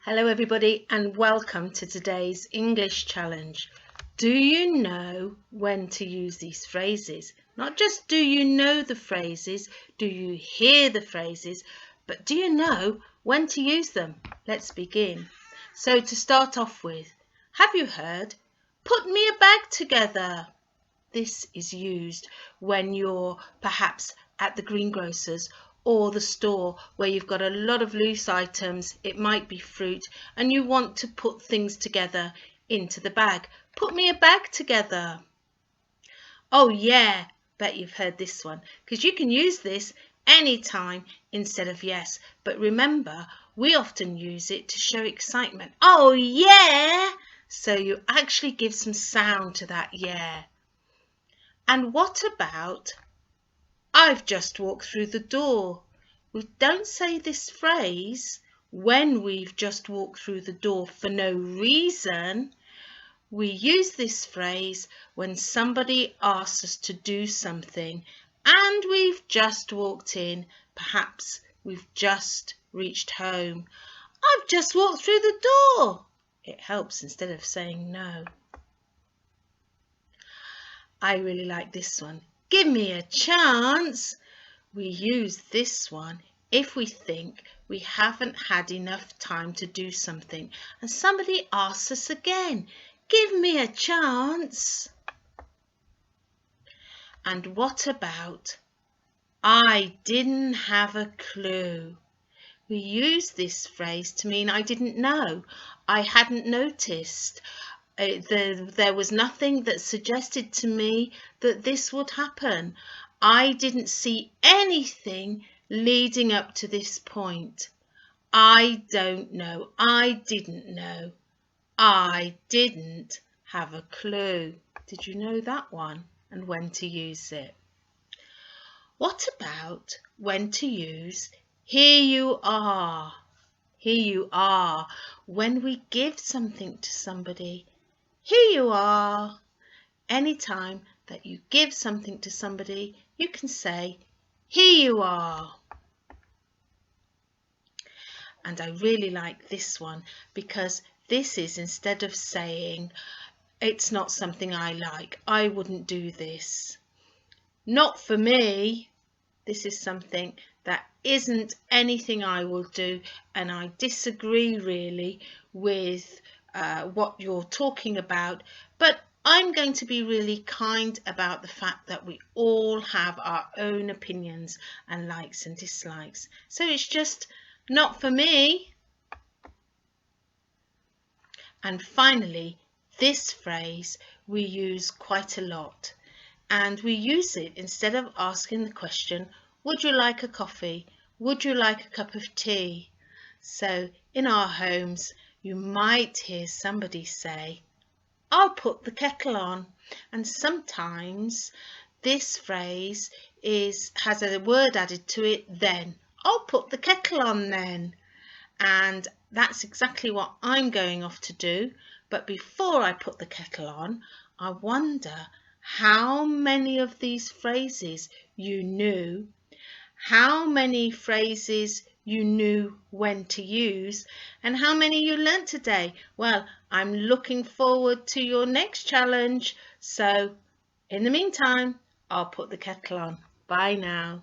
Hello everybody and welcome to today's English challenge. Do you know when to use these phrases? Not just do you know the phrases, do you hear the phrases, but do you know when to use them? Let's begin. So to start off with, have you heard? Put me a bag together. This is used when you're perhaps at the greengrocer's or the store where you've got a lot of loose items, it might be fruit, and you want to put things together into the bag. Put me a bag together. Oh yeah, bet you've heard this one, because you can use this anytime instead of yes. But remember, we often use it to show excitement. Oh yeah! So you actually give some sound to that yeah. And what about I've just walked through the door? We don't say this phrase when we've just walked through the door for no reason. We use this phrase when somebody asks us to do something and we've just walked in. Perhaps we've just reached home. I've just walked through the door. It helps instead of saying no. I really like this one. Give me a chance. We use this one if we think we haven't had enough time to do something and somebody asks us again, give me a chance. And what about I didn't have a clue? We use this phrase to mean I didn't know, I hadn't noticed. There was nothing that suggested to me that this would happen. I didn't see anything leading up to this point. I don't know. I didn't know. I didn't have a clue. Did you know that one and when to use it? What about when to use here you are? Here you are. When we give something to somebody, here you are. Anytime that you give something to somebody, you can say, here you are. And I really like this one because this is instead of saying, it's not something I like, I wouldn't do this. Not for me. This is something that isn't anything I will do, and I disagree really with what you're talking about, but I'm going to be really kind about the fact that we all have our own opinions and likes and dislikes. So it's just not for me. And finally, this phrase we use quite a lot, and we use it instead of asking the question, would you like a coffee? Would you like a cup of tea? So in our homes, you might hear somebody say, I'll put the kettle on. And sometimes this phrase has a word added to it, then. I'll put the kettle on then. And that's exactly what I'm going off to do. But before I put the kettle on, I wonder how many of these phrases you knew, how many phrases you knew when to use, and how many you learnt today. Well, I'm looking forward to your next challenge. So in the meantime, I'll put the kettle on. Bye now.